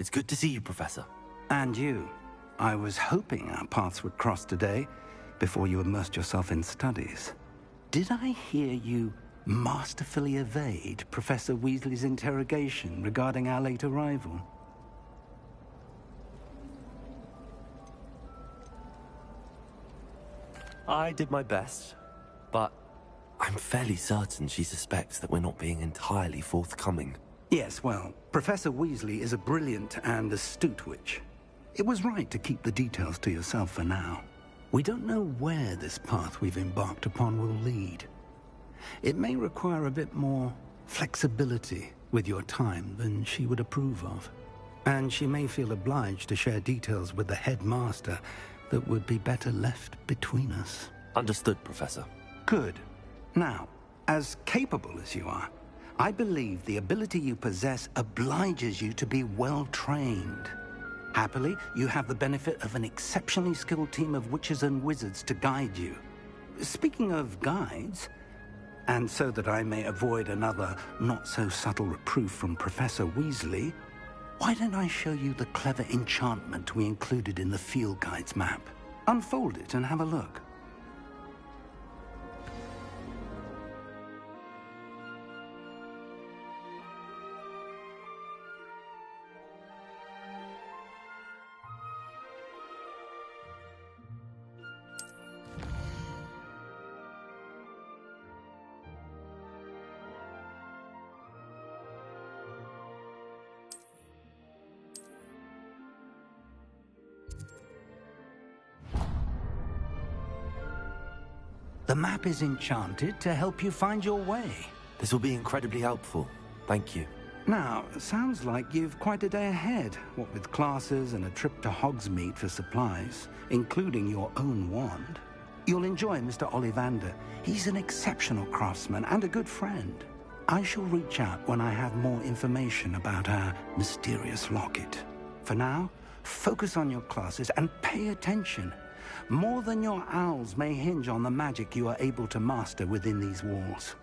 It's good to see you, Professor. And you. I was hoping our paths would cross today, before you immersed yourself in studies. Did I hear you masterfully evade Professor Weasley's interrogation regarding our late arrival? I did my best, but I'm fairly certain she suspects that we're not being entirely forthcoming. Yes, well, Professor Weasley is a brilliant and astute witch. It was right to keep the details to yourself for now. We don't know where this path we've embarked upon will lead. It may require a bit more flexibility with your time than she would approve of. And she may feel obliged to share details with the headmaster that would be better left between us. Understood, Professor. Good. Now, as capable as you are, I believe the ability you possess obliges you to be well-trained. Happily, you have the benefit of an exceptionally skilled team of witches and wizards to guide you. Speaking of guides, and so that I may avoid another not-so-subtle reproof from Professor Weasley, why don't I show you the clever enchantment we included in the field guide's map? Unfold it and have a look. The map is enchanted to help you find your way. This will be incredibly helpful. Thank you. Now, sounds like you've quite a day ahead, what with classes and a trip to Hogsmeade for supplies, including your own wand. You'll enjoy Mr. Ollivander. He's an exceptional craftsman and a good friend. I shall reach out when I have more information about our mysterious locket. For now, focus on your classes and pay attention. More than your owls may hinge on the magic you are able to master within these walls.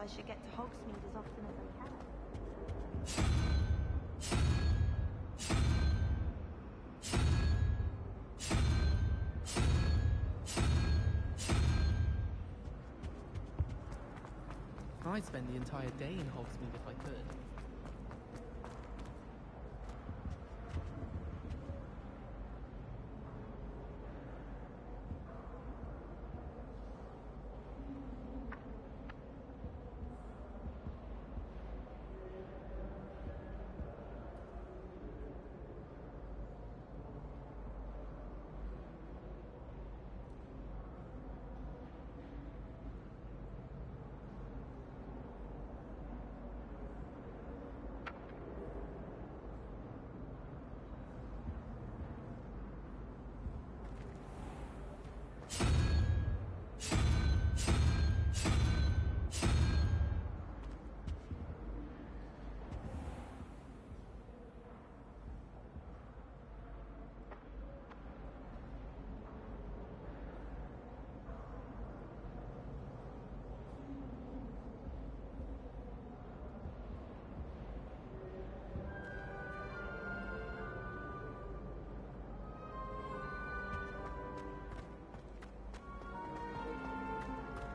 I should get to Hogsmeade as often as I can. I'd spend the entire day in Hogsmeade if I could.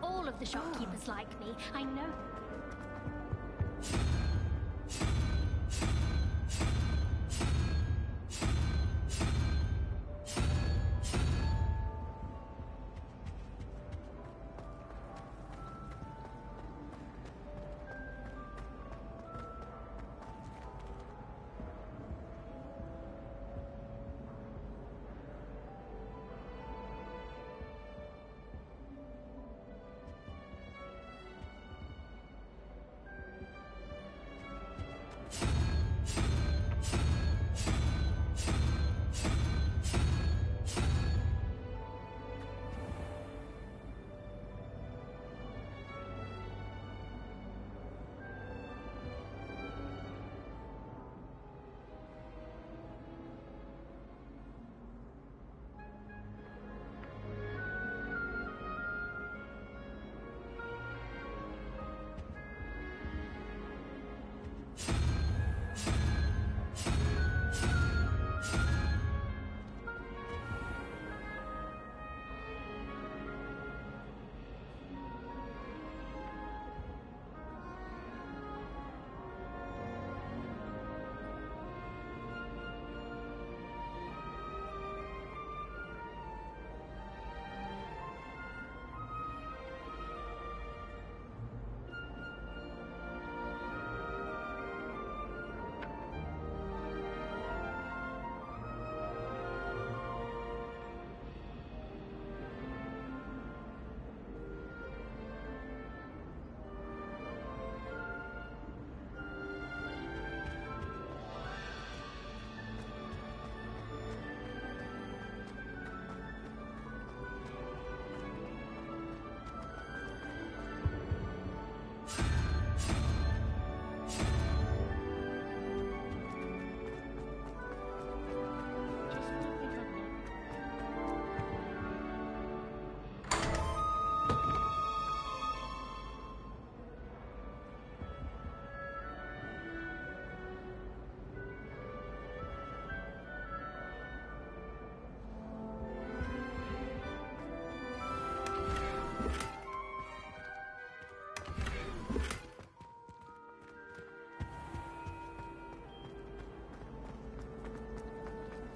All of the shopkeepers like me. I know.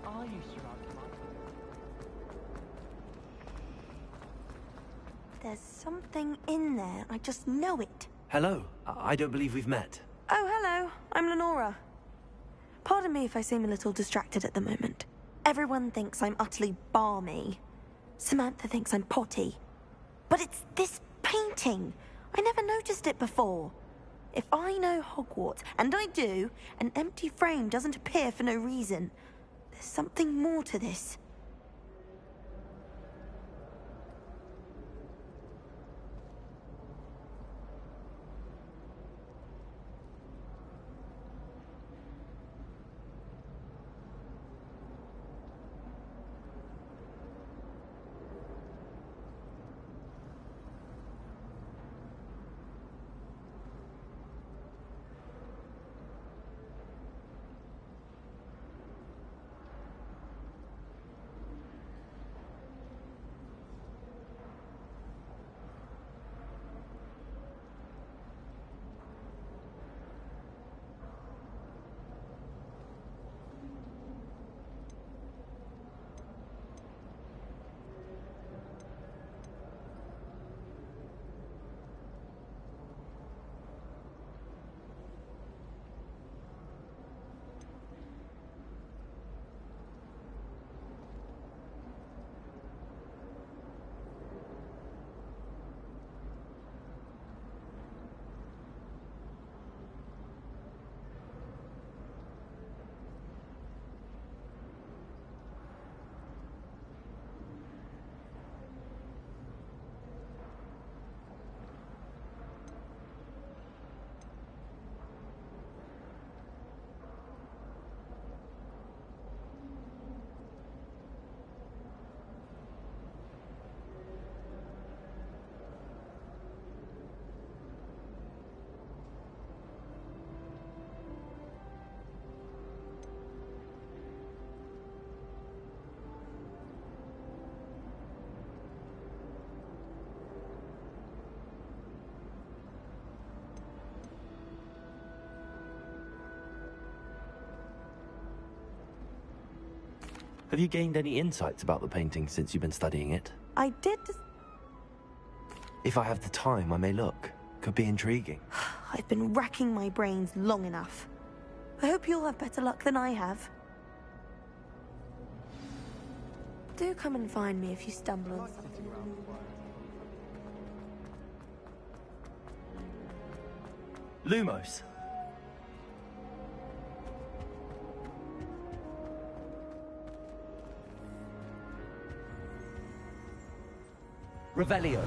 Are you Sir Archimage? There's something in there. I just know it. Hello. I don't believe we've met. Oh, hello. I'm Lenora. Pardon me if I seem a little distracted at the moment. Everyone thinks I'm utterly balmy. Samantha thinks I'm potty. But it's this painting. I never noticed it before. If I know Hogwarts, and I do, an empty frame doesn't appear for no reason. There's something more to this. Have you gained any insights about the painting since you've been studying it? I did. If I have the time, I may look. Could be intriguing. I've been racking my brains long enough. I hope you'll have better luck than I have. Do come and find me if you stumble on something. Lumos. Revelio.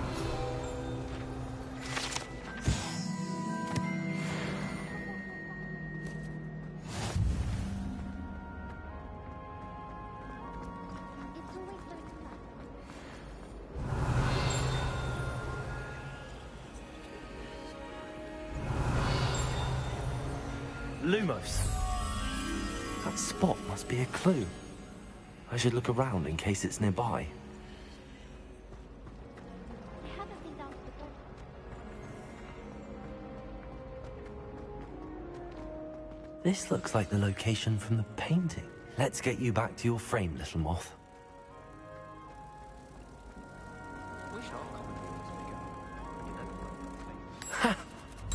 It's always like that. Lumos. That spot must be a clue. I should look around in case it's nearby. I haven't been down to the door. This looks like the location from the painting. Let's get you back to your frame, little moth. Ha!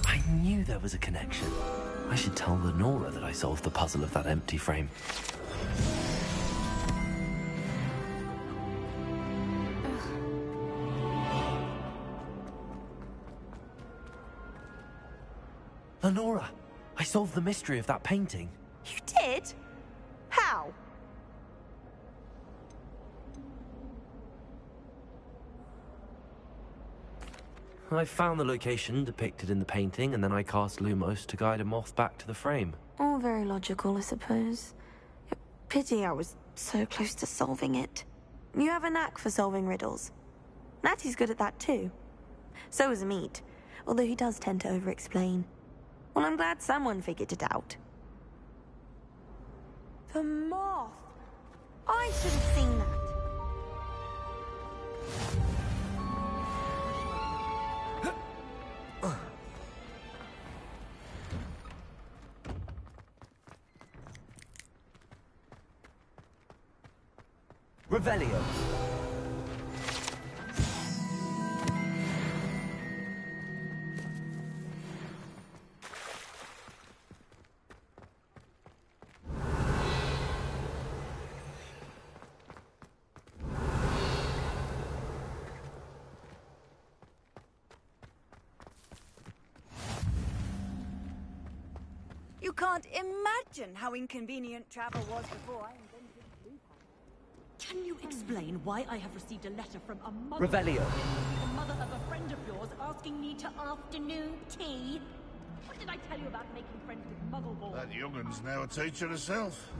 I knew there was a connection. I should tell Lenora that I solved the puzzle of that empty frame. Lenora, I solved the mystery of that painting. You did? How? I found the location depicted in the painting, and then I cast Lumos to guide a moth back to the frame. All very logical, I suppose. Pity I was so close to solving it. You have a knack for solving riddles. Natty's good at that too. So is Amit, although he does tend to over-explain. Well, I'm glad someone figured it out. The moth! I should have seen that. Revelio. You can't imagine how inconvenient travel was before I invented blue. Can you explain why I have received a letter from a mother? Revelio. The mother of a friend of yours asking me to afternoon tea? What did I tell you about making friends with Muggleborn? That youngun's now a teacher herself.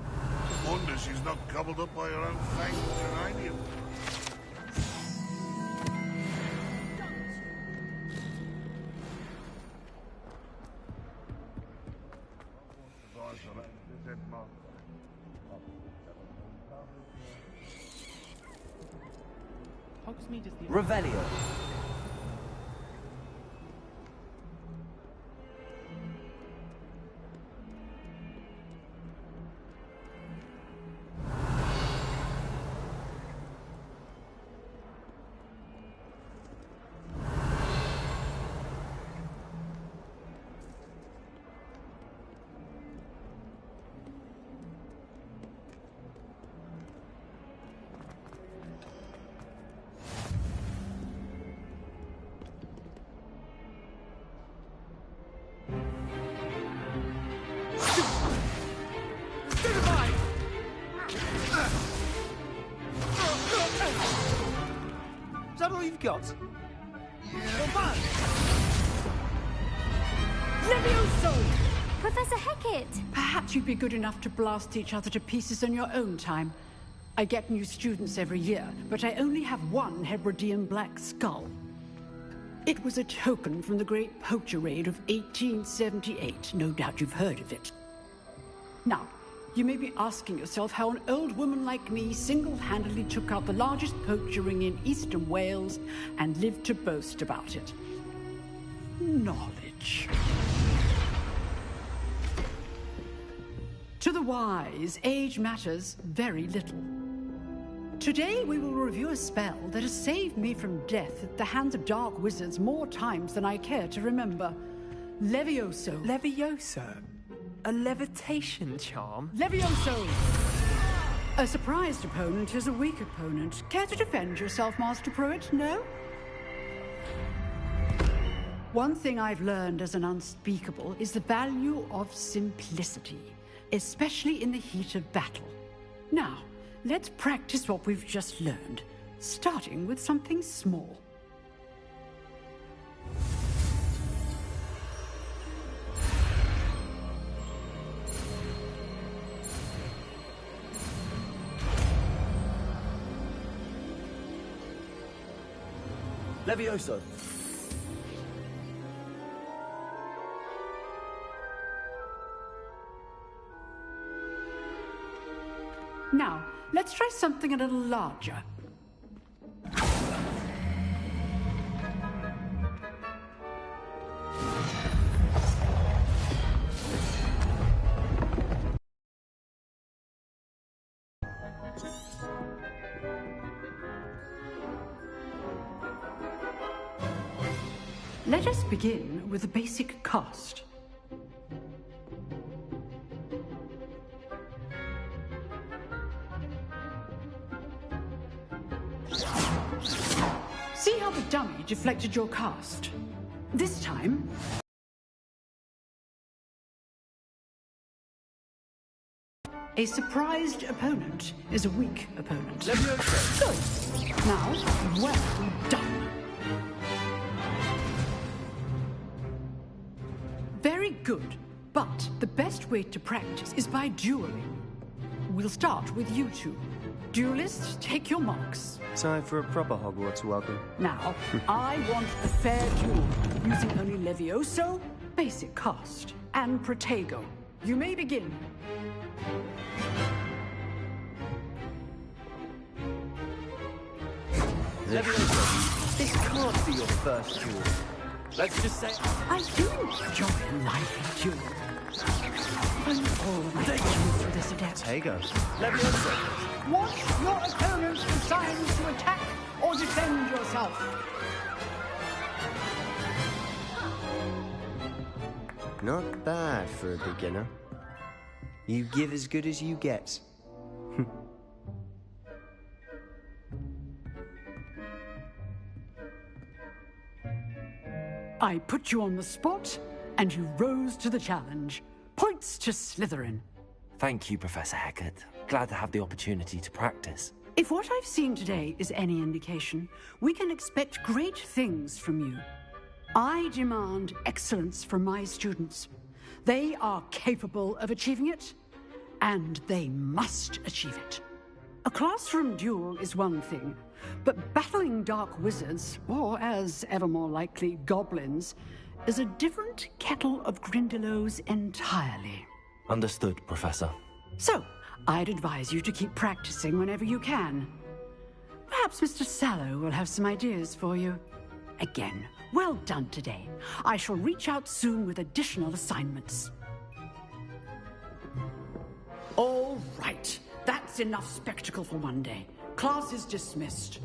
Wonder she's not gobbled up by her own fanged geranium. Hogsmeade is the Revelio. Is that all you've got? Levioso! Professor Hecat! Perhaps you'd be good enough to blast each other to pieces in your own time. I get new students every year, but I only have one Hebridean black skull. It was a token from the Great Poacher Raid of 1878. No doubt you've heard of it. Now, you may be asking yourself how an old woman like me single-handedly took out the largest poacher ring in eastern Wales and lived to boast about it. Knowledge. To the wise, age matters very little. Today we will review a spell that has saved me from death at the hands of dark wizards more times than I care to remember. Levioso. Levioso? A levitation charm? Levioso! A surprised opponent is a weak opponent. Care to defend yourself, Master Pruitt? No? One thing I've learned as an unspeakable is the value of simplicity, especially in the heat of battle. Now, let's practice what we've just learned, starting with something small. Levioso. Now, let's try something a little larger. Let us begin with a basic cast. See how the dummy deflected your cast? This time, a surprised opponent is a weak opponent. Good. Now, well done. Very good, but the best way to practice is by dueling. We'll start with you two. Duelists, take your marks. Time for a proper Hogwarts welcome. Now, I want a fair duel, using only Levioso, basic cast, and Protego. You may begin. Levioso, this can't be your first duel. Let's just say I do enjoy a lively duel. I'm always used to this adept. Protego. Levioso, watch your opponent's designs to attack or defend yourself. Not bad for a beginner. You give as good as you get. I put you on the spot, and you rose to the challenge. Points to Slytherin. Thank you, Professor Hecat. Glad to have the opportunity to practice. If what I've seen today is any indication, we can expect great things from you. I demand excellence from my students. They are capable of achieving it, and they must achieve it. A classroom duel is one thing, but battling dark wizards, or as ever more likely, goblins, is a different kettle of Grindylows entirely. Understood, Professor. So, I'd advise you to keep practicing whenever you can. Perhaps Mr. Sallow will have some ideas for you. Again, well done today. I shall reach out soon with additional assignments. All right. That's enough spectacle for one day. Class is dismissed.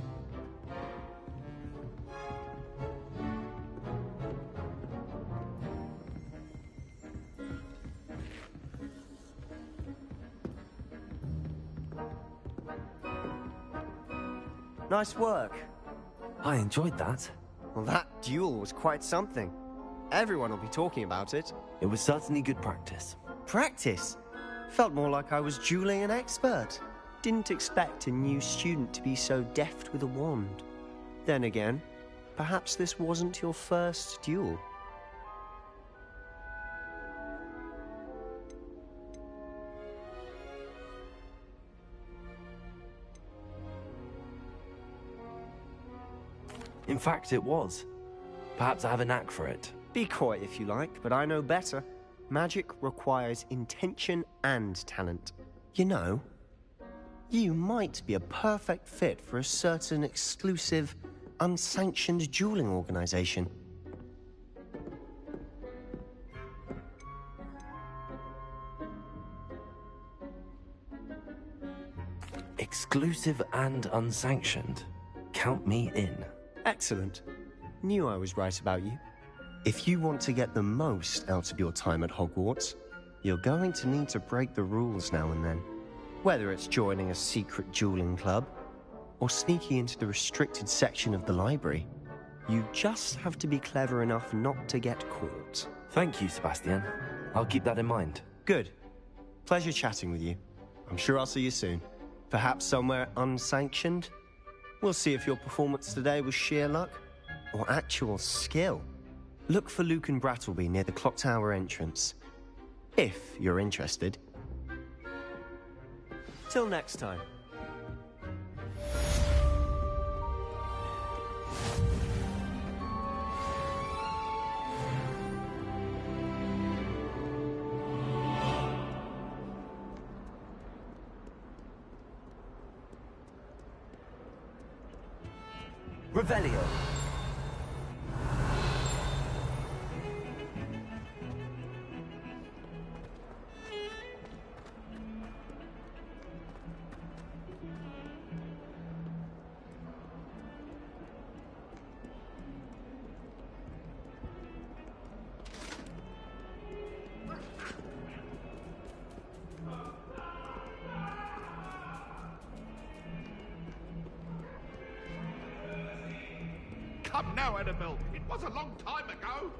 Nice work. I enjoyed that. Well, that duel was quite something. Everyone will be talking about it. It was certainly good practice. Practice? Felt more like I was dueling an expert. Didn't expect a new student to be so deft with a wand. Then again, perhaps this wasn't your first duel. In fact, it was. Perhaps I have a knack for it. Be coy if you like, but I know better. Magic requires intention and talent. You know, you might be a perfect fit for a certain exclusive, unsanctioned dueling organization. Exclusive and unsanctioned. Count me in. Excellent. Knew I was right about you. If you want to get the most out of your time at Hogwarts, you're going to need to break the rules now and then. Whether it's joining a secret dueling club, or sneaking into the restricted section of the library, you just have to be clever enough not to get caught. Thank you, Sebastian. I'll keep that in mind. Good. Pleasure chatting with you. I'm sure I'll see you soon. Perhaps somewhere unsanctioned? We'll see if your performance today was sheer luck or actual skill. Look for Luke and Brattleby near the clock tower entrance, if you're interested. Till next time. Revelio. Come now, Annabelle. It was a long time ago.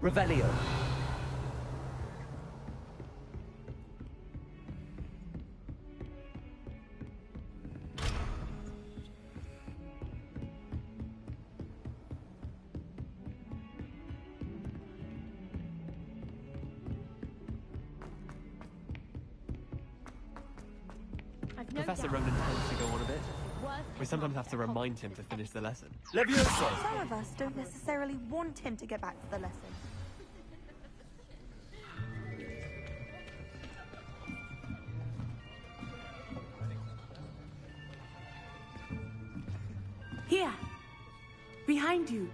Revelio. Professor Ronan tends to go on a bit. We sometimes have to remind him to finish the lesson. Levioso! Some of us don't necessarily want him to get back to the lesson. Here! Behind you!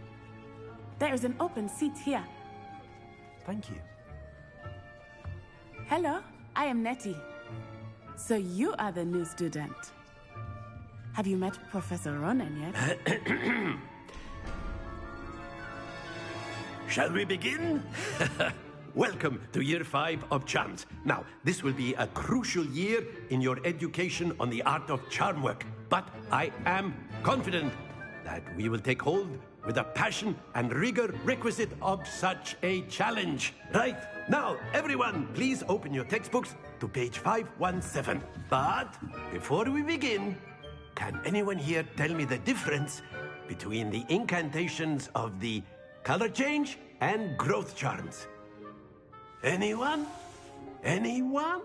There is an open seat here. Thank you. Hello, I am Nettie. So you are the new student. Have you met Professor Ronan yet? Shall we begin? Welcome to Year 5 of Charms. Now, this will be a crucial year in your education on the art of charm work. But I am confident that we will take hold with the passion and rigor requisite of such a challenge. Right, now, everyone, please open your textbooks to page 517. But before we begin, can anyone here tell me the difference between the incantations of the color change and growth charms? Anyone? Anyone?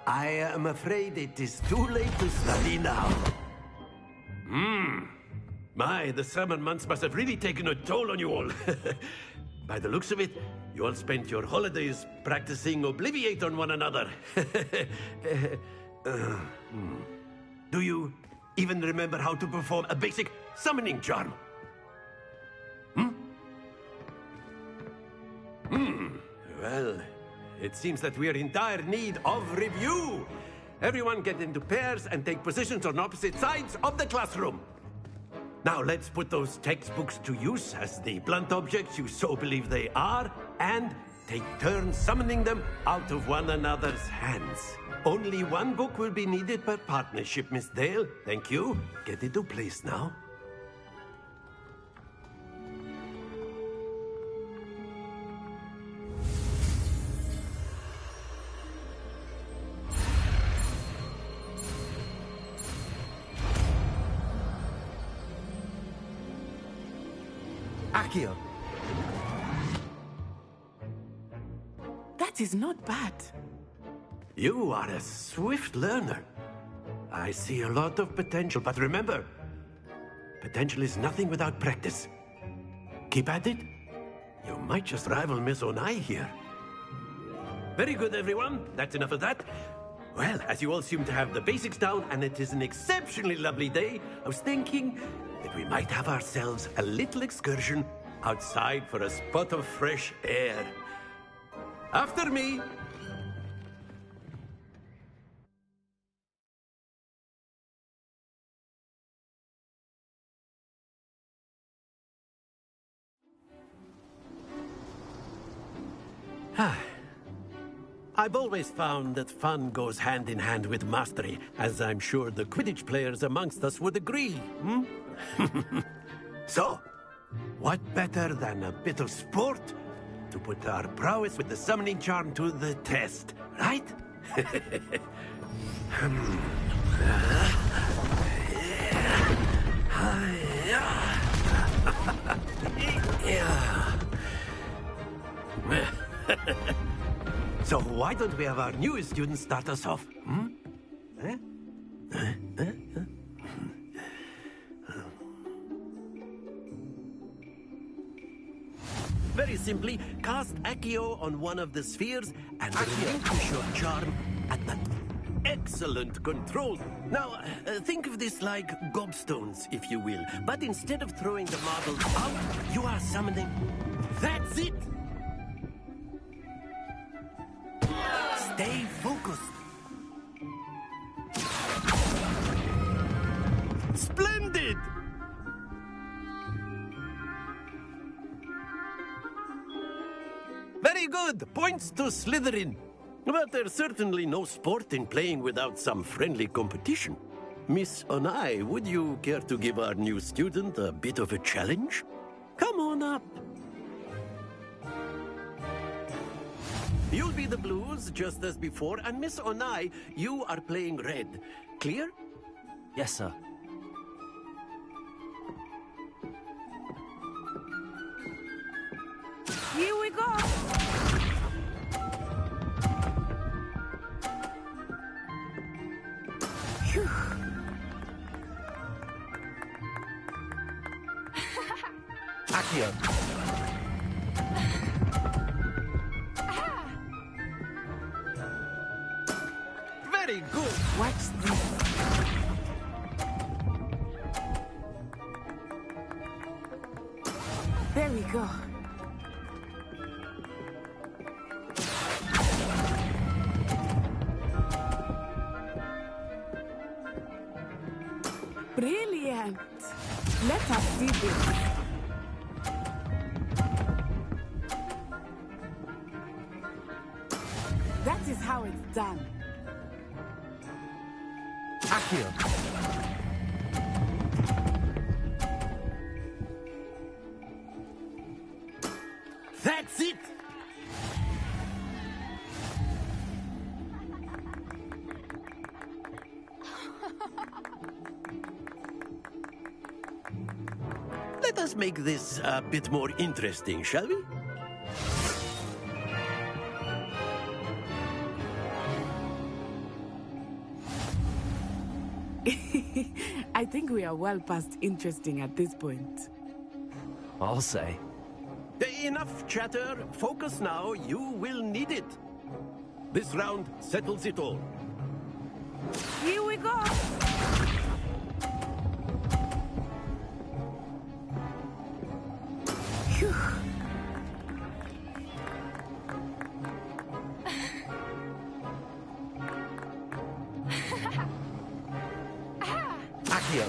I am afraid it is too late to study now. My, the summer months must have really taken a toll on you all. By the looks of it, you all spent your holidays practicing Obliviate on one another. Do you even remember how to perform a basic summoning charm? Well, it seems that we are in dire need of review. Everyone get into pairs and take positions on opposite sides of the classroom. Now let's put those textbooks to use as the blunt objects you so believe they are, and take turns summoning them out of one another's hands. Only one book will be needed per partnership, Miss Dale. Thank you. Get into place now. Accio. That is not bad. You are a swift learner. I see a lot of potential, but remember, potential is nothing without practice. Keep at it. You might just rival Miss Onai here. Very good, everyone. That's enough of that. Well, as you all seem to have the basics down, and it is an exceptionally lovely day, I was thinking that we might have ourselves a little excursion outside for a spot of fresh air. After me. I've always found that fun goes hand in hand with mastery, as I'm sure the Quidditch players amongst us would agree, hmm? So, what better than a bit of sport to put our prowess with the summoning charm to the test, right? So why don't we have our newest student start us off? Hmm? Very simply, cast Accio on one of the spheres and relinquish your charm at that excellent control. Now, think of this like gobstones, if you will. But instead of throwing the marbles out, you are summoning... That's it! Stay focused. Splendid! Very good. Points to Slytherin. But there's certainly no sport in playing without some friendly competition. Miss Onai, would you care to give our new student a bit of a challenge? Come on up. You'll be the blues, just as before, and Miss Onai, you are playing red. Clear? Yes, sir. Here we go! Phew. Accio. Very good. Watch this. There we go. Brilliant. Let us see this. That is how it's done. Accio. That's it! Let us make this a bit more interesting, shall we? I think we are well past interesting at this point. I'll say. Enough chatter. Focus now. You will need it. This round settles it all. Here we go! Phew. Accio.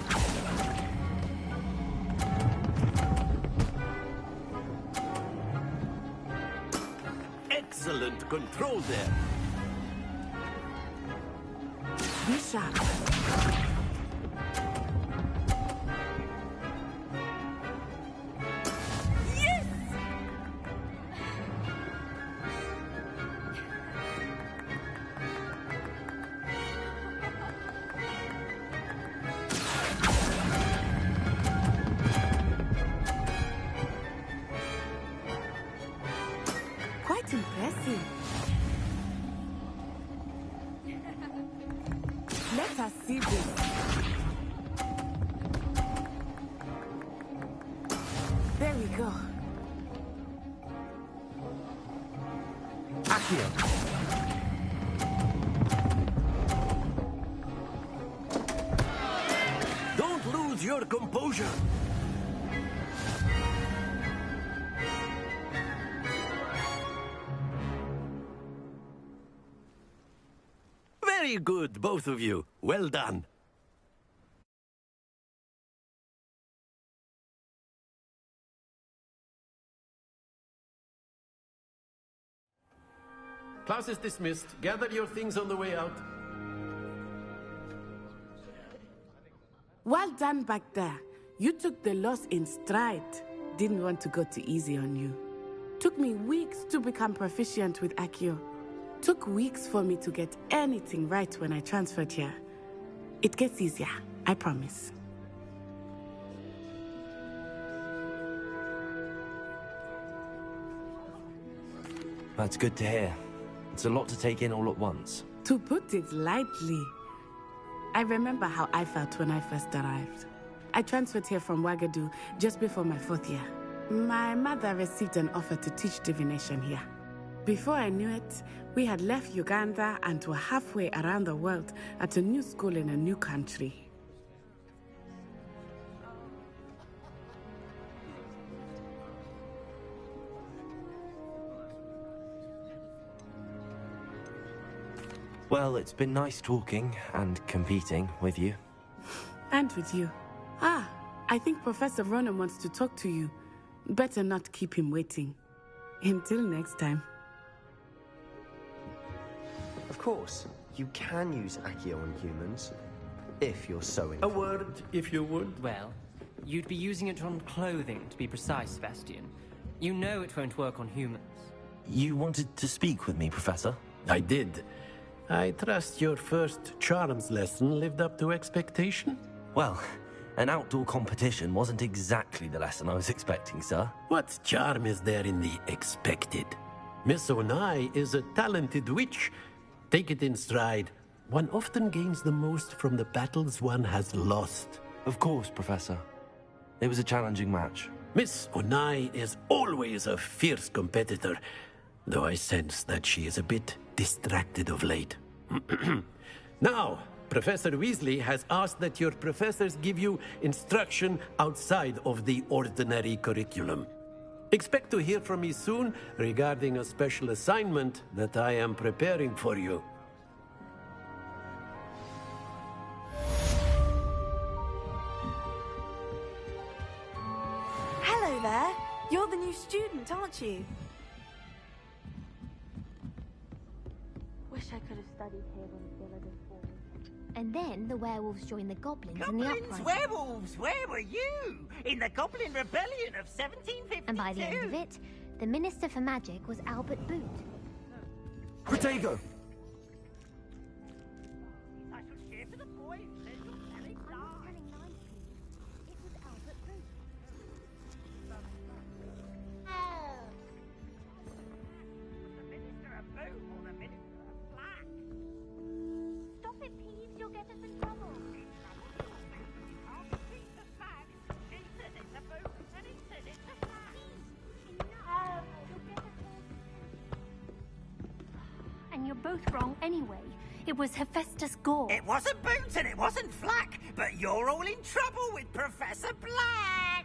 Excellent control there. Be sharp. Yes! impressive. Let us see this. There we go. Accio! Don't lose your composure. Very good, both of you. Well done. Class is dismissed. Gather your things on the way out. Well done back there. You took the loss in stride. Didn't want to go too easy on you. Took me weeks to become proficient with Accio. Took weeks for me to get anything right when I transferred here. It gets easier, I promise. That's good to hear. It's a lot to take in all at once. To put it lightly, I remember how I felt when I first arrived. I transferred here from Wagadu just before my 4th year. My mother received an offer to teach divination here. Before I knew it, we had left Uganda and were halfway around the world at a new school in a new country. Well, it's been nice talking and competing with you. And with you. Ah, I think Professor Ronan wants to talk to you. Better not keep him waiting. Until next time. Of course, you can use Accio on humans, if you're so A inclined. word, if you would. Well, you'd be using it on clothing, to be precise, Sebastian. You know it won't work on humans. You wanted to speak with me, Professor? I did. I trust your first charms lesson lived up to expectation? Well, an outdoor competition wasn't exactly the lesson I was expecting, sir. What charm is there in the expected? Miss Onai is a talented witch. Take it in stride. One often gains the most from the battles one has lost. Of course, Professor. It was a challenging match. Miss Onai is always a fierce competitor, though I sense that she is a bit distracted of late. Now, Professor Weasley has asked that your professors give you instruction outside of the ordinary curriculum. Expect to hear from me soon regarding a special assignment that I am preparing for you. Hello there. You're the new student, aren't you? Wish I could have studied here when Gilligan formed. And then the werewolves joined the goblins in the Goblins, uprising. werewolves, where were you? In the Goblin Rebellion of 1752. And by the end of it, the Minister for Magic was Albert Boot. Protego! I should hear to the boys, let your telling die. It was Albert Boot. The Minister of Blue or the Minister of Black? Stop it, Peeves. You'll get us in trouble. I'll repeat the facts. He said it's a blue and he said it's a black. And you're both wrong anyway. It was Hephaestus Gore. It wasn't Boots and it wasn't Flack, but you're all in trouble with Professor Black.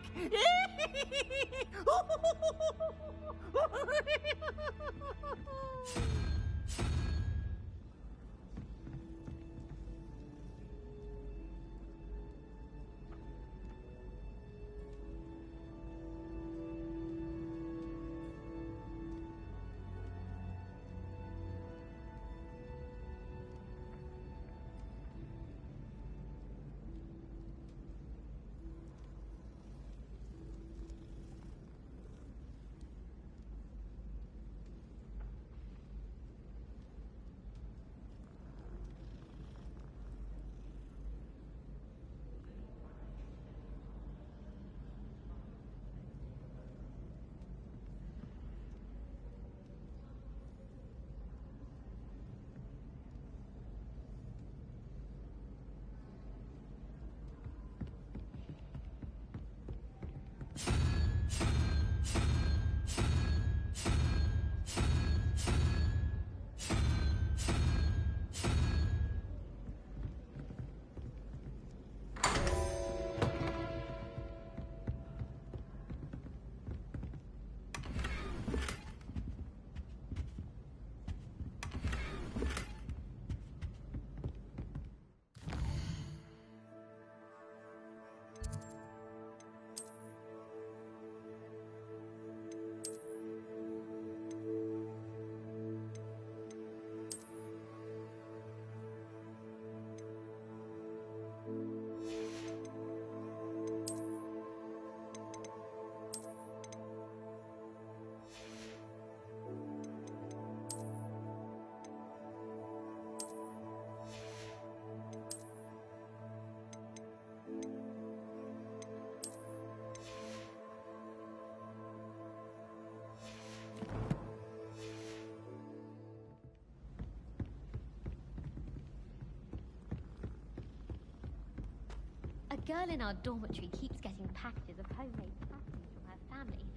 girl in our dormitory keeps getting packages of homemade pasties from her family.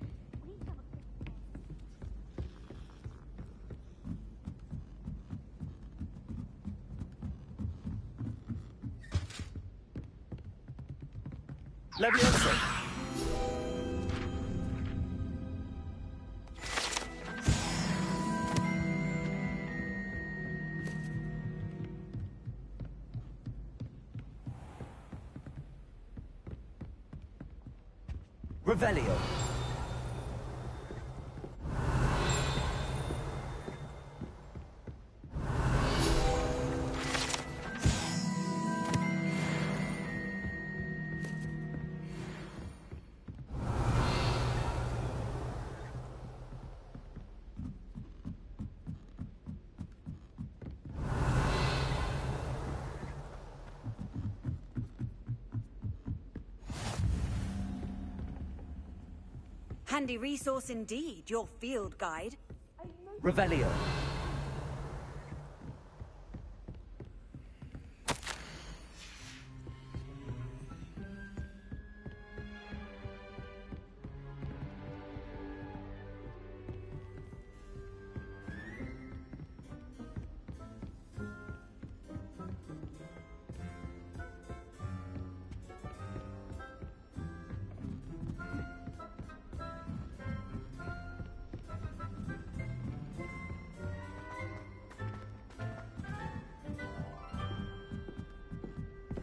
We used to have a Leviosa! Revelio. Handy resource indeed, your field guide. Revelio.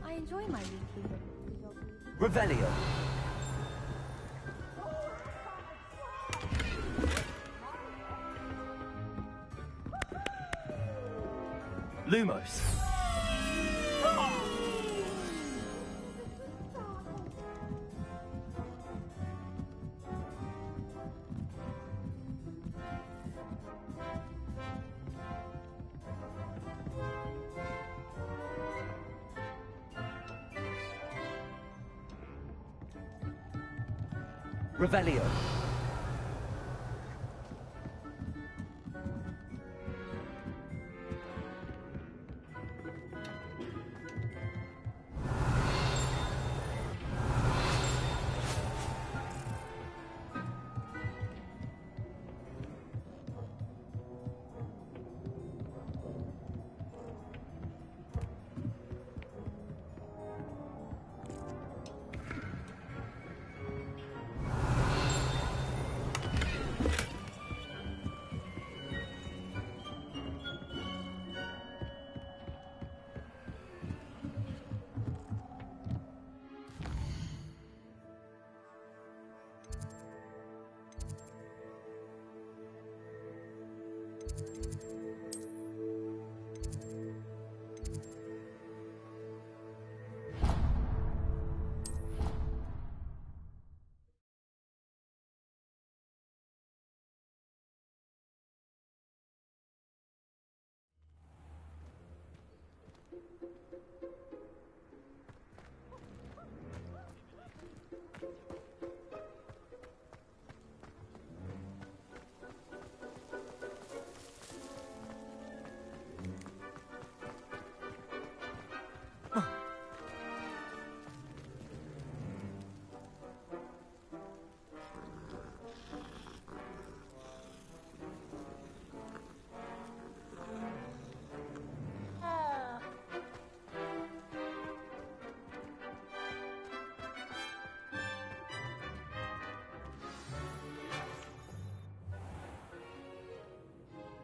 I enjoy my weekly. Revelio. Lumos. Revelio.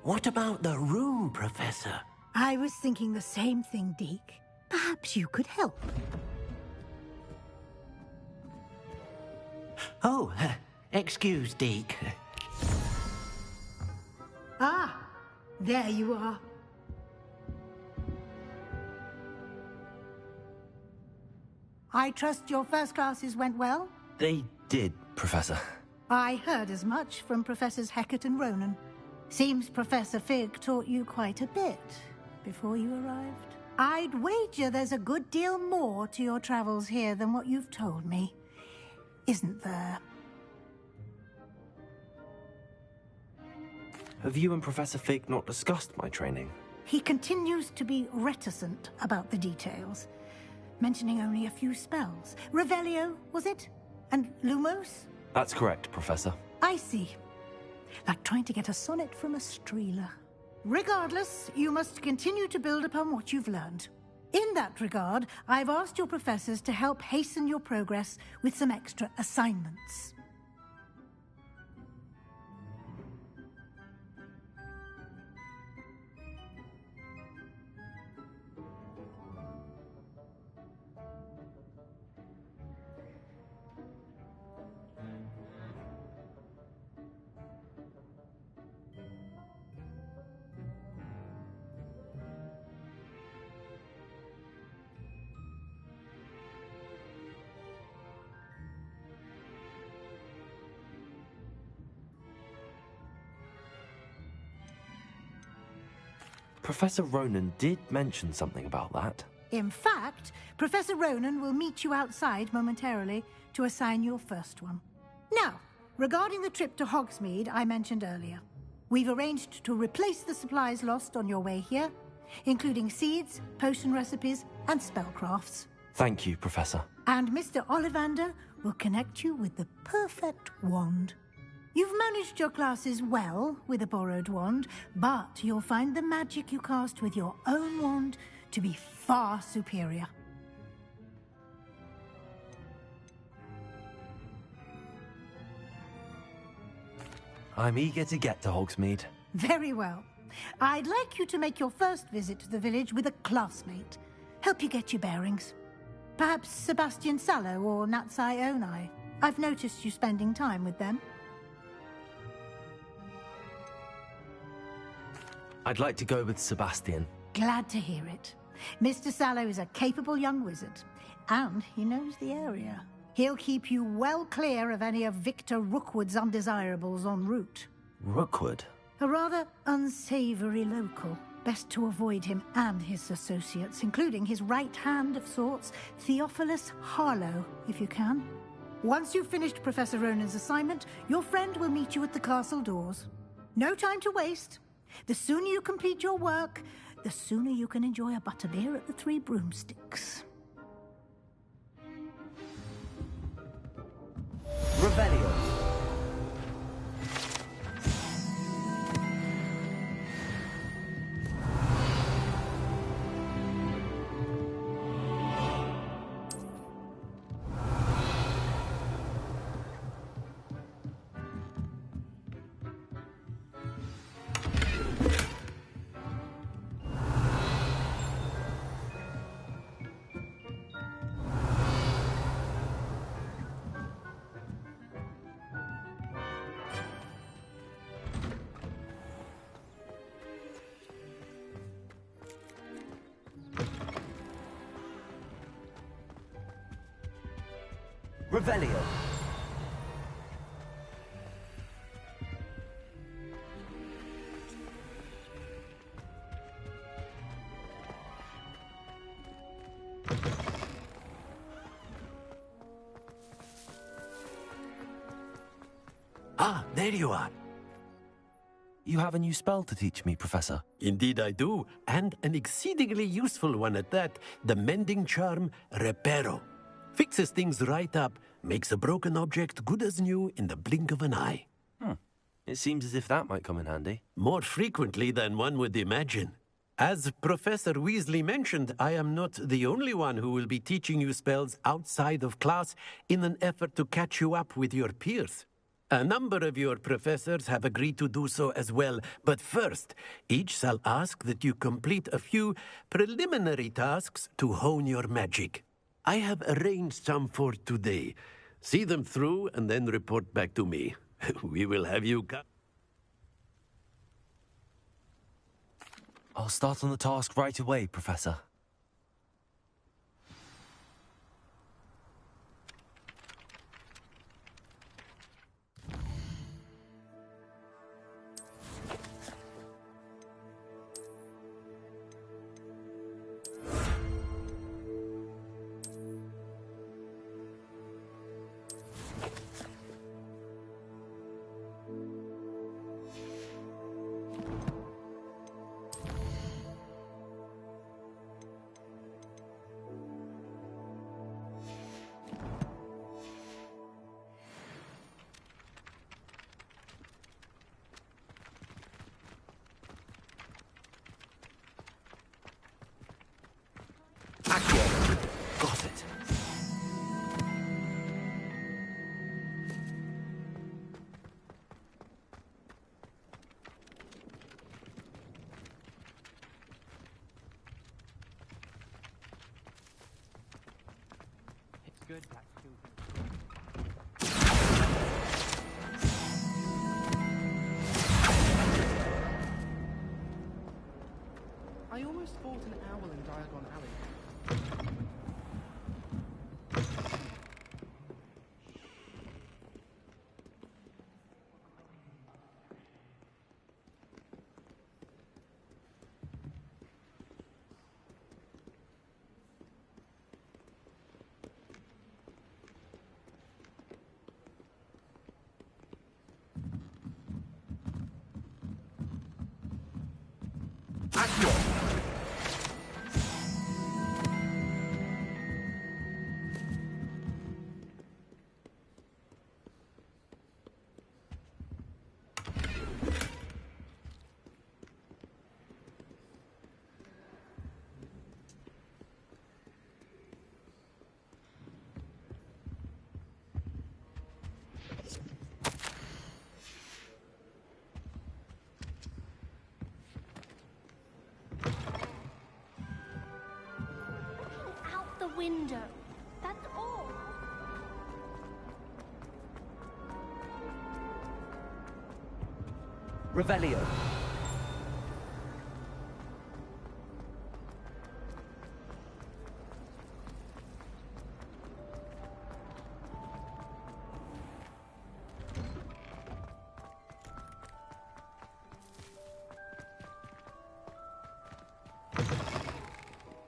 What about the room, Professor? I was thinking the same thing, Deke. Perhaps you could help. Oh, excuse, Deke. Ah, there you are. I trust your first classes went well? They did, Professor. I heard as much from Professors Hecat and Ronan. Seems Professor Fig taught you quite a bit before you arrived. I'd wager there's a good deal more to your travels here than what you've told me. Isn't there? Have you and Professor Fig not discussed my training? He continues to be reticent about the details. mentioning only a few spells. Revelio, was it? And Lumos? That's correct, Professor. I see. Like trying to get a sonnet from a streeler. Regardless, you must continue to build upon what you've learned. In that regard, I've asked your professors to help hasten your progress with some extra assignments. Professor Ronan did mention something about that. In fact, Professor Ronan will meet you outside momentarily to assign your first one. Now, regarding the trip to Hogsmeade I mentioned earlier, we've arranged to replace the supplies lost on your way here, including seeds, potion recipes, and spellcrafts. Thank you, Professor. And Mr. Ollivander will connect you with the perfect wand. You've managed your classes well with a borrowed wand, but you'll find the magic you cast with your own wand to be far superior. I'm eager to get to Hogsmeade. Very well. I'd like you to make your first visit to the village with a classmate. Help you get your bearings. Perhaps Sebastian Sallow or Natsai Onai. I've noticed you spending time with them. I'd like to go with Sebastian. Glad to hear it. Mr. Sallow is a capable young wizard, and he knows the area. He'll keep you well clear of any of Victor Rookwood's undesirables en route. Rookwood? A rather unsavory local. Best to avoid him and his associates, including his right hand of sorts, Theophilus Harlow, if you can. Once you've finished Professor Ronan's assignment, your friend will meet you at the castle doors. No time to waste. The sooner you complete your work, the sooner you can enjoy a butterbeer at the Three Broomsticks. Revelio. Revelio. Ah, there you are. You have a new spell to teach me, Professor. Indeed I do, and an exceedingly useful one at that. The mending charm, Reparo. Fixes things right up, makes a broken object good as new in the blink of an eye. It seems as if that might come in handy. More frequently than one would imagine. As Professor Weasley mentioned, I am not the only one who will be teaching you spells outside of class in an effort to catch you up with your peers. A number of your professors have agreed to do so as well, but first, each shall ask that you complete a few preliminary tasks to hone your magic. I have arranged some for today. See them through and then report back to me. We will have you come. I'll start on the task right away, Professor. good tax children. I almost fought an owl in Diagon Alley. Out the window. That's all. Revelio.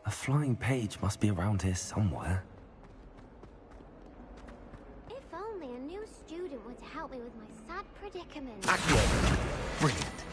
A flying page must be around here somewhere. If only a new student would help me with my sad predicament. Accio. Brilliant.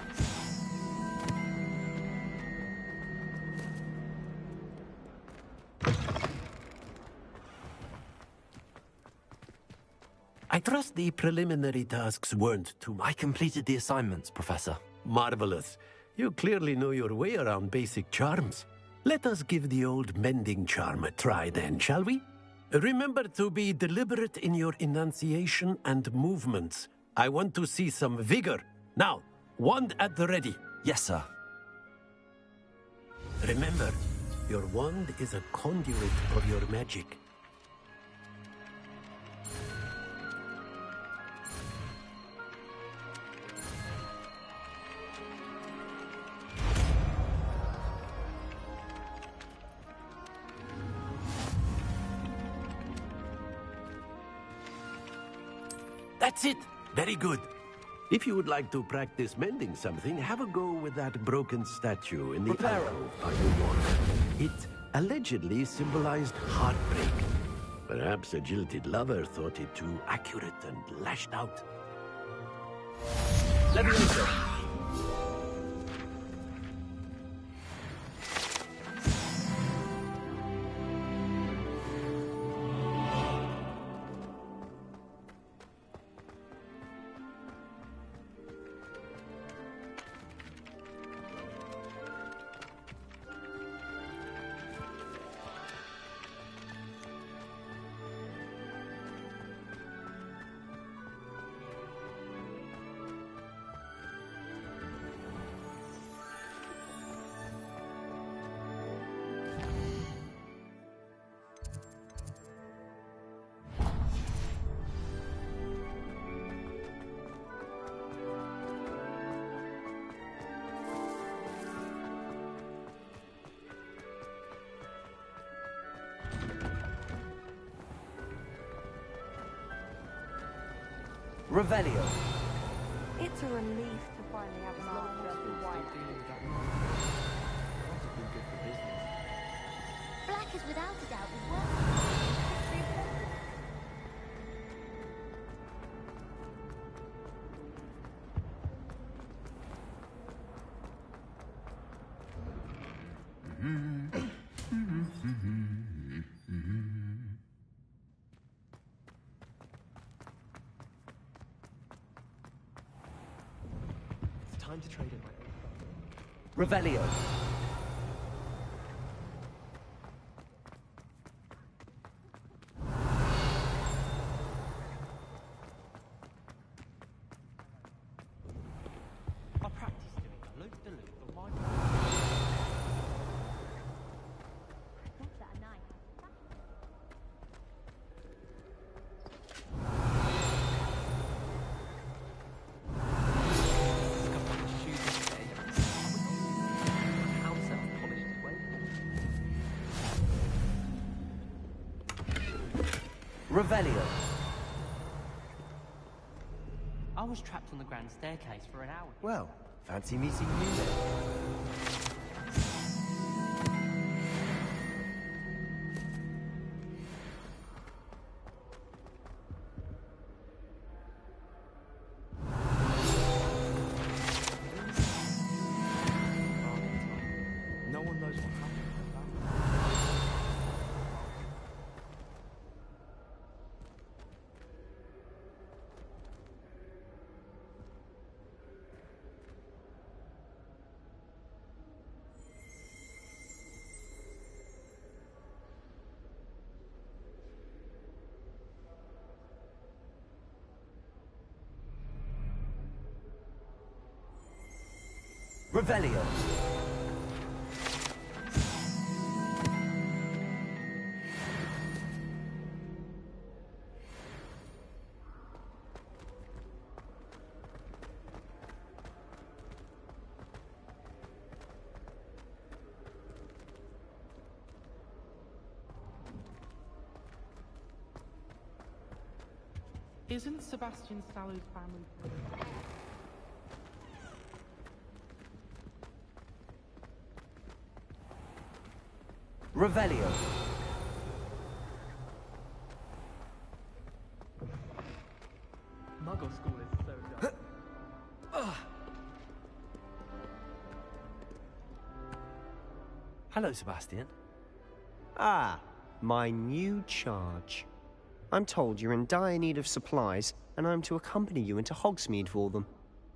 I trust the preliminary tasks weren't too much. I completed the assignments, Professor. Marvelous. You clearly know your way around basic charms. Let us give the old mending charm a try then, shall we? Remember to be deliberate in your enunciation and movements. I want to see some vigor. Now, wand at the ready. Yes, sir. Remember, your wand is a conduit of your magic. That's it. Very good. If you would like to practice mending something, have a go with that broken statue in the alcove by the wall. It allegedly symbolized heartbreak. Perhaps a jilted lover thought it too accurate and lashed out. Let me listen. Revelio. It's a relief to finally have an answer to why. Black is without a doubt the worst. Time to trade in my Revelio. I practice doing a loop-de-loop of my... What's that knife? Revelio. I was trapped on the grand staircase for an hour. Well, fancy meeting you then. No one knows what happened. Revelio. Isn't Sebastian Stallo's family? Revelio. Muggle school is so dumb. Hello, Sebastian. Ah, my new charge. I'm told you're in dire need of supplies, and I'm to accompany you into Hogsmeade for them.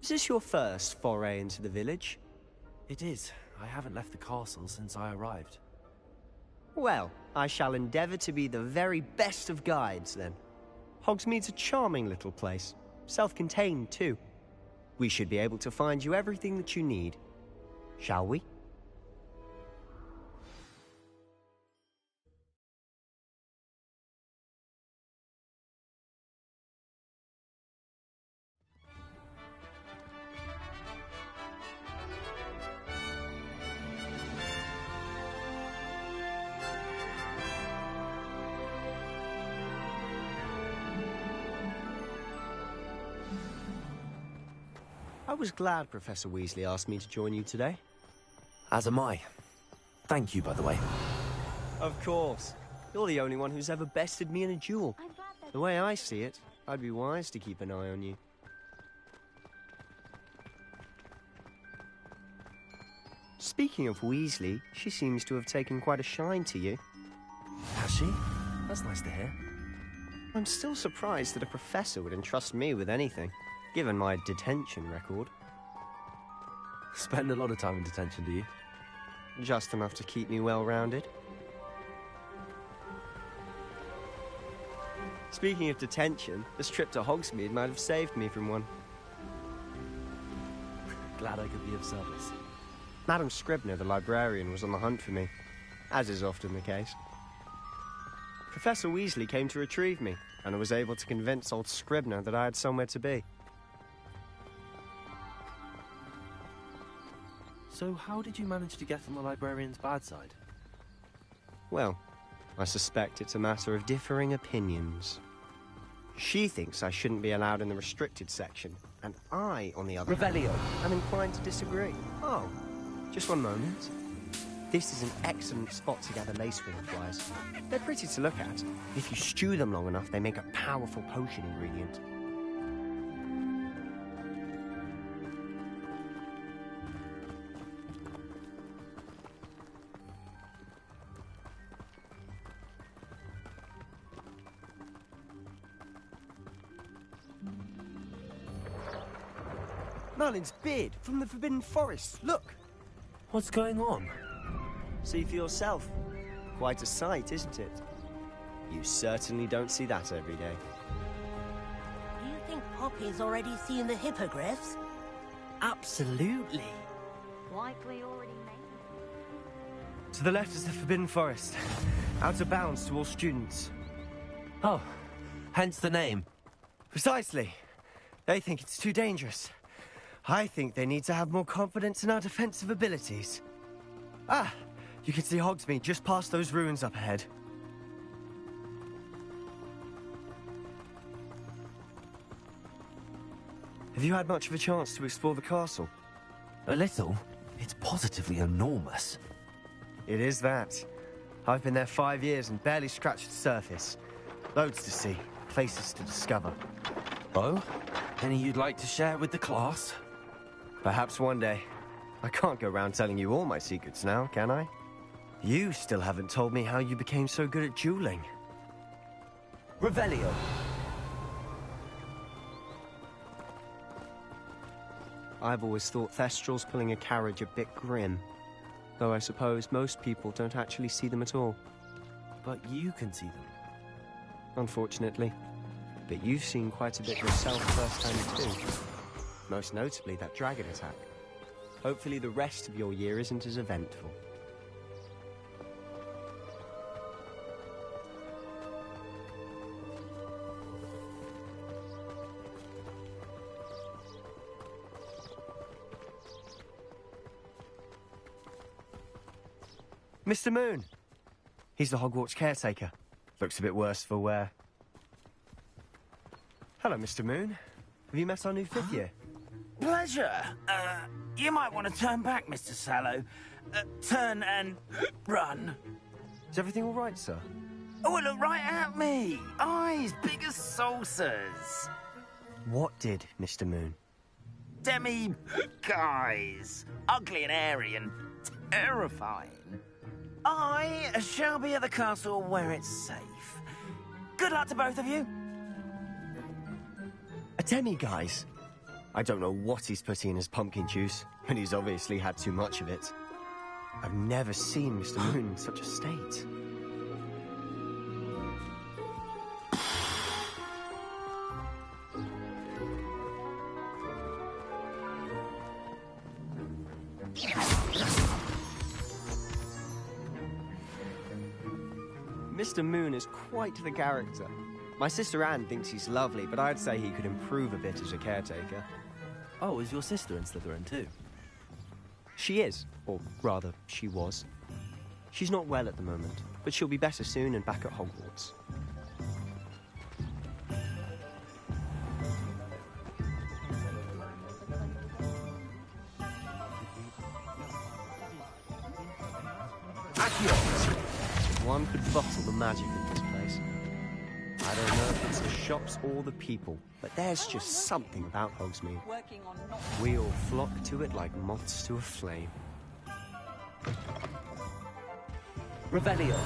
Is this your first foray into the village? It is. I haven't left the castle since I arrived. Well, I shall endeavour to be the very best of guides, then. Hogsmeade's a charming little place. Self-contained, too. We should be able to find you everything that you need. Shall we? I was glad Professor Weasley asked me to join you today. As am I. Thank you, by the way. Of course. You're the only one who's ever bested me in a duel. The way I see it, I'd be wise to keep an eye on you. Speaking of Weasley, she seems to have taken quite a shine to you. Has she? That's nice to hear. I'm still surprised that a professor would entrust me with anything, given my detention record. Spend a lot of time in detention, do you? Just enough to keep me well-rounded. Speaking of detention, this trip to Hogsmeade might have saved me from one. Glad I could be of service. Madam Scribner, the librarian, was on the hunt for me, as is often the case. Professor Weasley came to retrieve me, and I was able to convince old Scribner that I had somewhere to be. So how did you manage to get on the librarian's bad side? Well, I suspect it's a matter of differing opinions. She thinks I shouldn't be allowed in the restricted section, and I, on the other Revelio. am inclined to disagree. Oh, just one moment. This is an excellent spot to gather lacewing flies. They're pretty to look at. If you stew them long enough, they make a powerful potion ingredient. Merlin's beard from the Forbidden Forest. Look! What's going on? See for yourself. Quite a sight, isn't it? You certainly don't see that every day. Do you think Poppy's already seen the hippogriffs? Absolutely. Likely already made. To the left is the Forbidden Forest. Out of bounds to all students. Oh, hence the name. Precisely. They think it's too dangerous. I think they need to have more confidence in our defensive abilities. Ah, you can see Hogsmeade just past those ruins up ahead. Have you had much of a chance to explore the castle? A little. It's positively enormous. It is that. I've been there 5 years and barely scratched the surface. Loads to see, places to discover. Oh? Any you'd like to share with the class? Perhaps one day. I can't go around telling you all my secrets now, can I? You still haven't told me how you became so good at dueling. Revelio. I've always thought Thestrals pulling a carriage a bit grim. Though I suppose most people don't actually see them at all. But you can see them. Unfortunately. But you've seen quite a bit yourself firsthand too. Most notably that dragon attack. Hopefully the rest of your year isn't as eventful. Mr. Moon! He's the Hogwarts caretaker. Looks a bit worse for wear. Hello, Mr. Moon. Have you met our new fifth year? Pleasure. You might want to turn back, Mr. Sallow. Turn and run. Is everything all right, sir? Oh, look right at me. Eyes big as saucers. What did, Mr. Moon? Guys. Ugly and airy and terrifying. I shall be at the castle where it's safe. Good luck to both of you. A demi-guise? I don't know what he's putting in his pumpkin juice, but he's obviously had too much of it. I've never seen Mr. Moon in such a state. Mr. Moon is quite the character. My sister Anne thinks he's lovely, but I'd say he could improve a bit as a caretaker. Oh, is your sister in Slytherin too? She is, or rather, she was. She's not well at the moment, but she'll be better soon and back at Hogwarts. One could bottle the magic of this place. I don't know if it's the shops or the people, but there's just something about Hogsmeade. We all flock to it like moths to a flame. Revelio.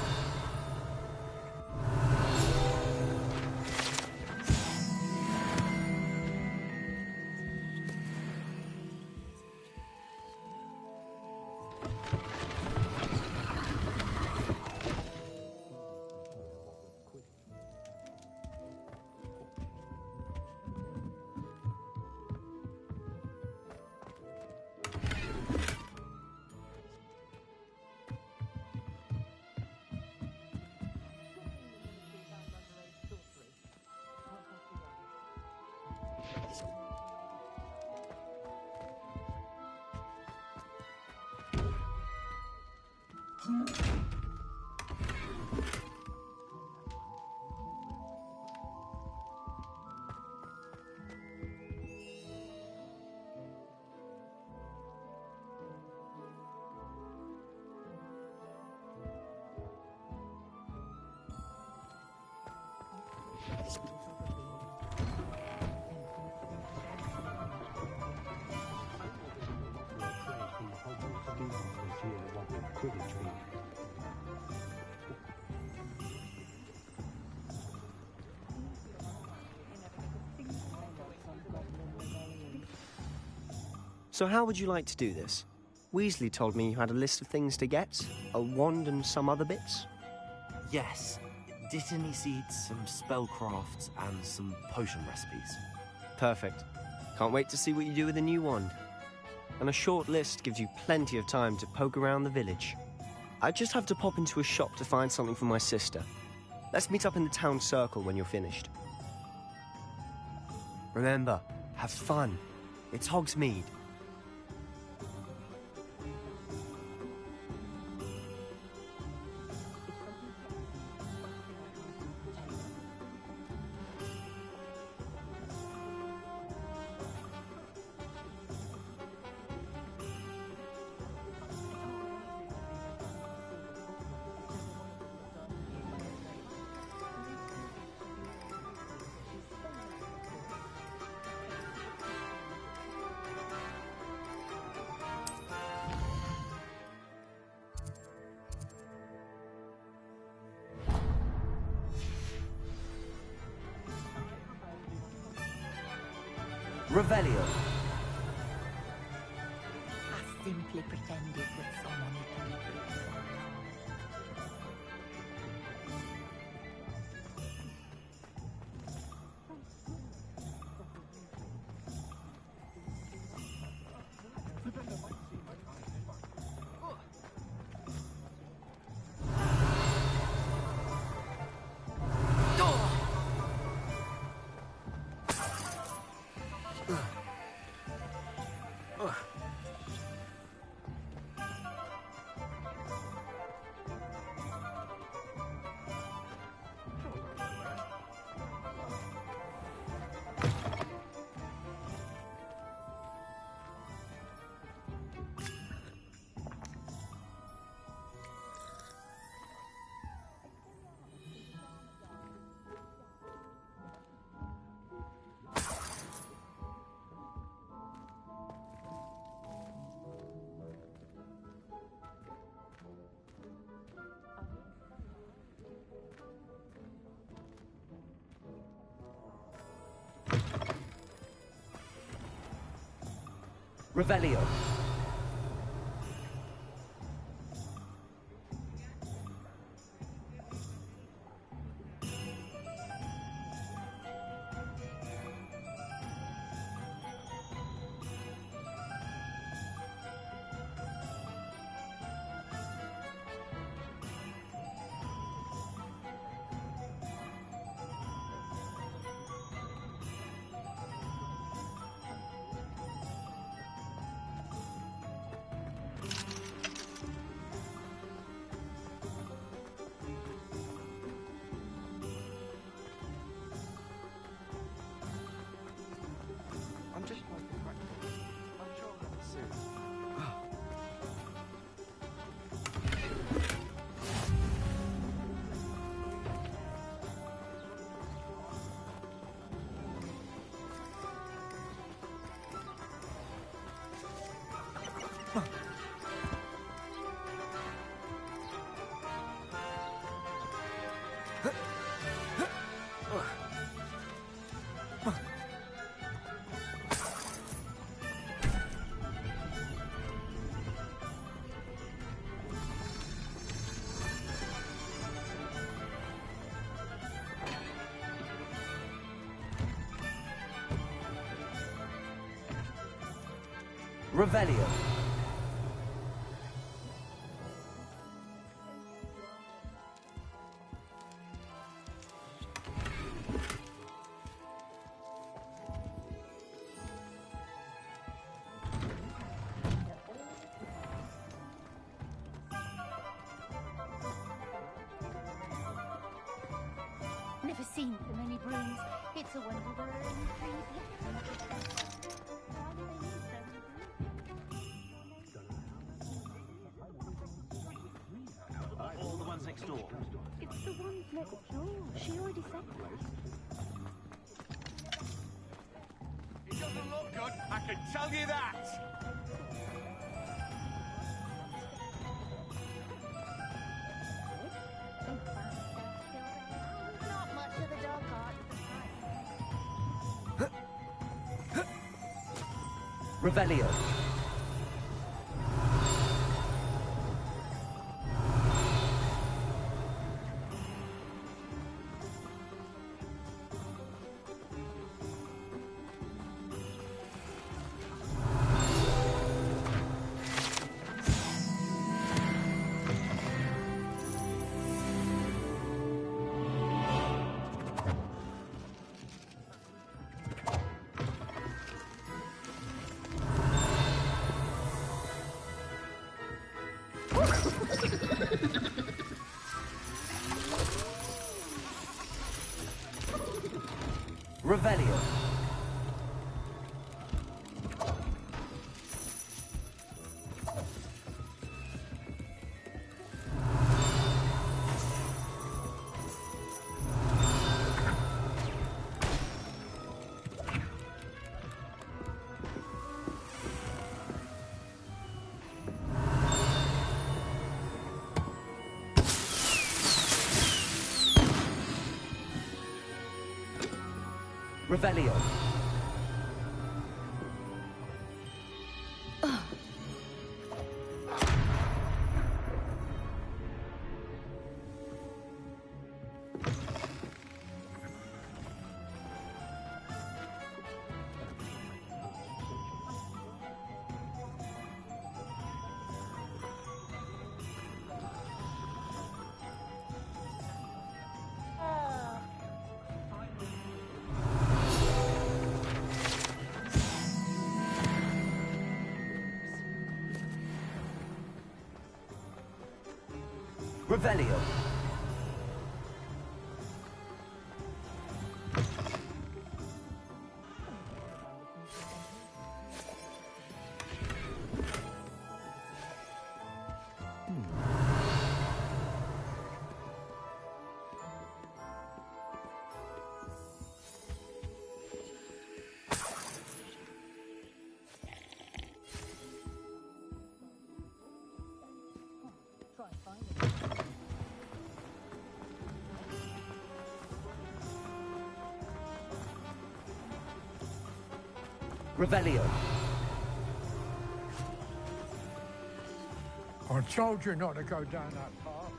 So how would you like to do this? Weasley told me you had a list of things to get, a wand and some other bits. Yes. Dittany seeds, some spellcrafts, and some potion recipes. Perfect. Can't wait to see what you do with the new wand. And a short list gives you plenty of time to poke around the village. I just have to pop into a shop to find something for my sister. Let's meet up in the town circle when you're finished. Remember, have fun. It's Hogsmeade. Revelio. I simply pretended that someone had been. Revelio. I'm just trying to practice. I'm sure I'll have it soon. Revelio. Never seen so many brooms. It's a wonder there are any trees left. All the ones next door. It's the ones next door. She already said It doesn't look good, I can tell you that! not much of the dog cart. Revelio. Revelio. Revelio. Revelio. Revelio. I told you not to go down that path.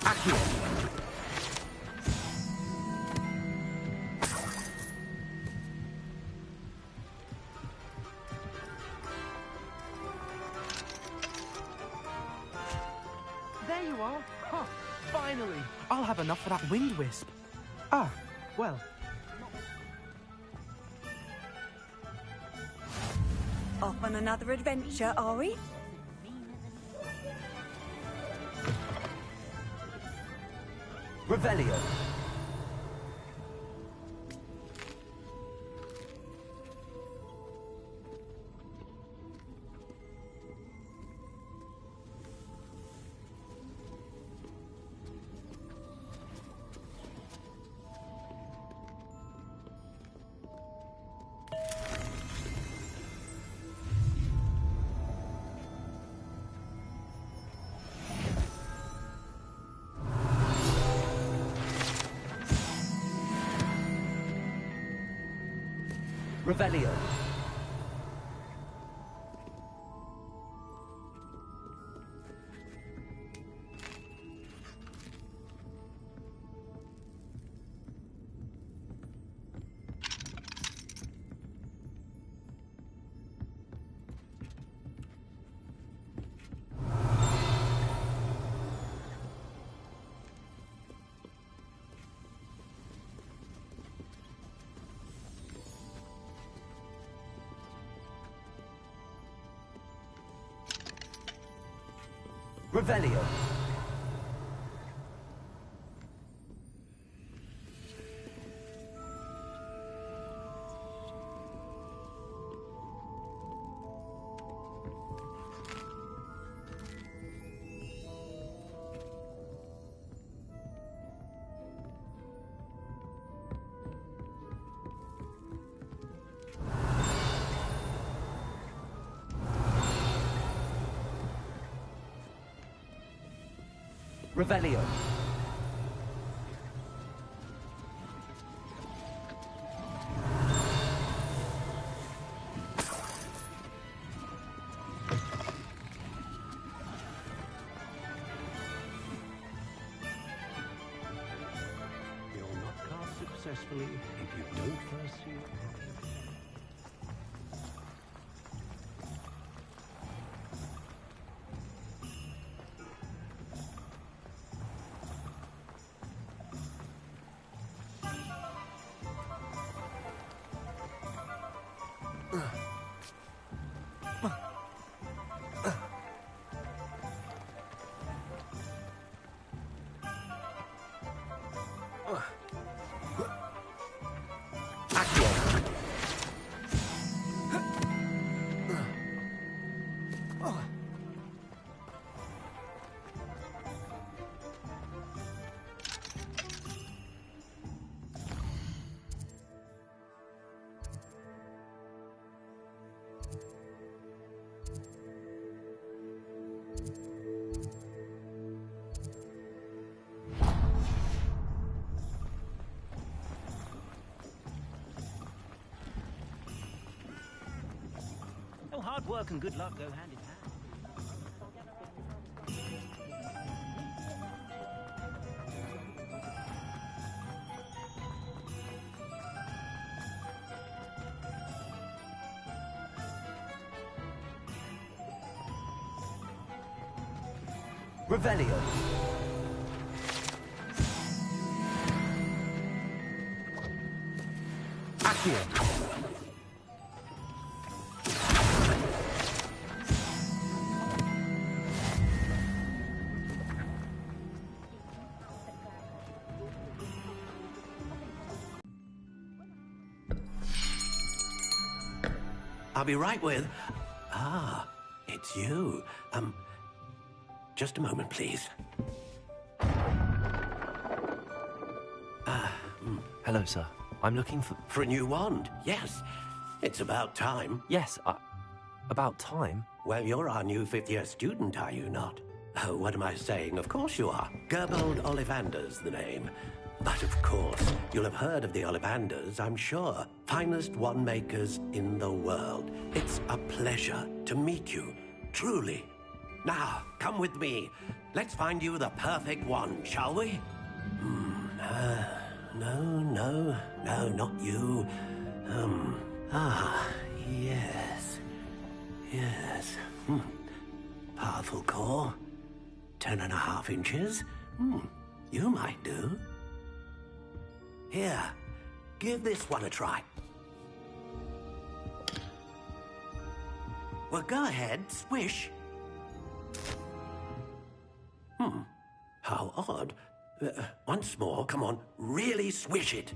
Accio. There you are. Huh, finally. I'll have enough for that wind wisp. Ah, well. Off on another adventure, are we? Revelio. Revelio. Revelio. Revelio. You'll not cast successfully if you don't first see it properly. Well, hard work and good luck go hand in hand. Revelio. Accio. I'll be right with... Ah, it's you. Just a moment, please. Hello, sir. I'm looking for... For a new wand, yes. It's about time. Yes, about time? Well, you're our new fifth-year student, are you not? Oh, what am I saying? Of course you are. Gerbold Ollivander's the name. But of course, you'll have heard of the Ollivanders, I'm sure. Finest wand makers in the world. It's a pleasure to meet you, truly. Now, come with me. Let's find you the perfect wand, shall we? No, not you. Yes. Powerful core. 10.5 inches. You might do. Here, give this one a try. Well, go ahead, swish. How odd. Once more, come on, really swish it.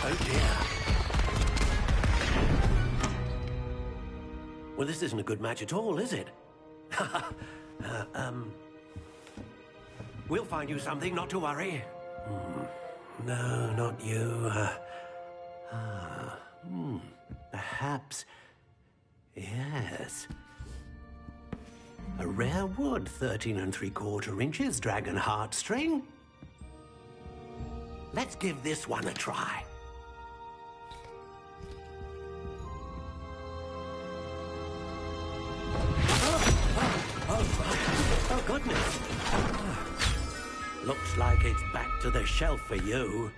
Oh dear. Well, this isn't a good match at all, is it? We'll find you something, not to worry. No, not you. Perhaps... Yes. A rare wood, 13 3/4 inches, dragon heartstring. Let's give this one a try. Oh, goodness. Looks like it's back to the shelf for you.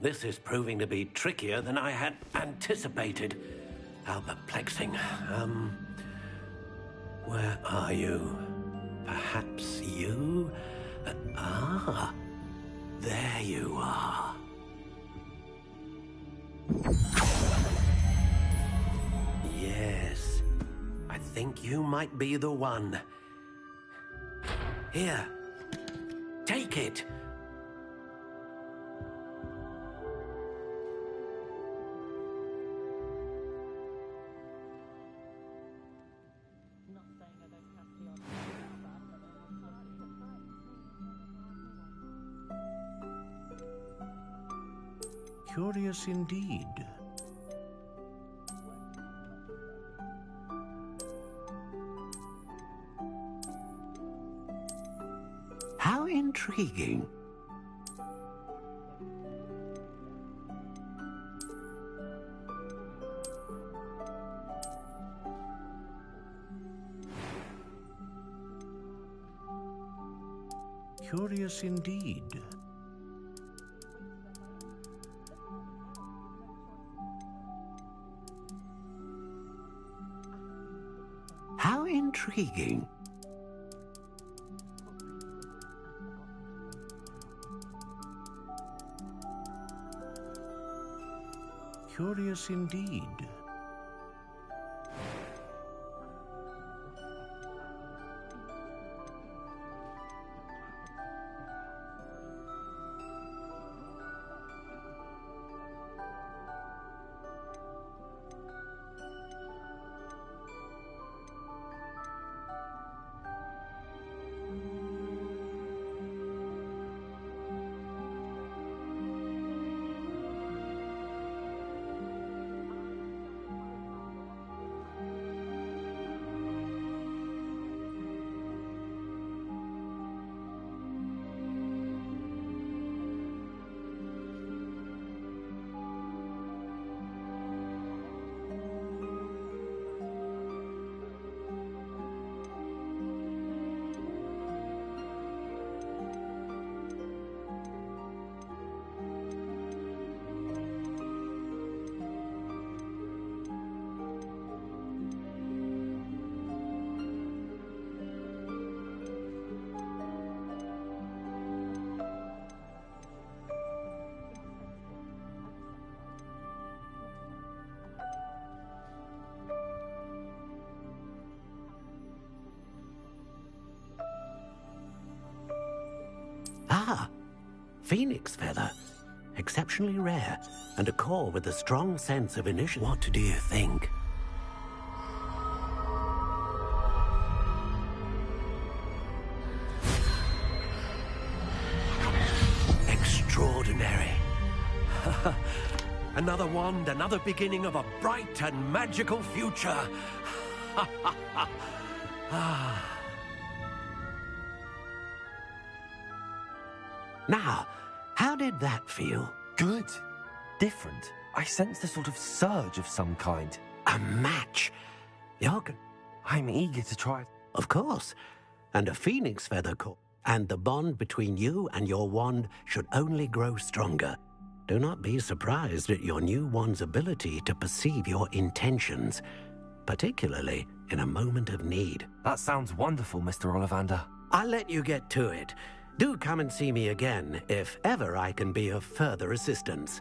This is proving to be trickier than I had anticipated. How perplexing. Where are you? Perhaps you? There you are. Yes, I think you might be the one. Here, take it. Curious indeed. How intriguing. Curious indeed. How intriguing. Curious indeed. Ah, phoenix feather. exceptionally rare, and a core with a strong sense of initiative. What do you think? Extraordinary. Another wand, another beginning of a bright and magical future. Now, how did that feel? Good. Different. I sensed a sort of surge of some kind. A match. I'm eager to try. Of course. And a phoenix feather core. And the bond between you and your wand should only grow stronger. Do not be surprised at your new wand's ability to perceive your intentions, particularly in a moment of need. That sounds wonderful, Mr. Ollivander. I'll let you get to it. Do come and see me again if ever I can be of further assistance.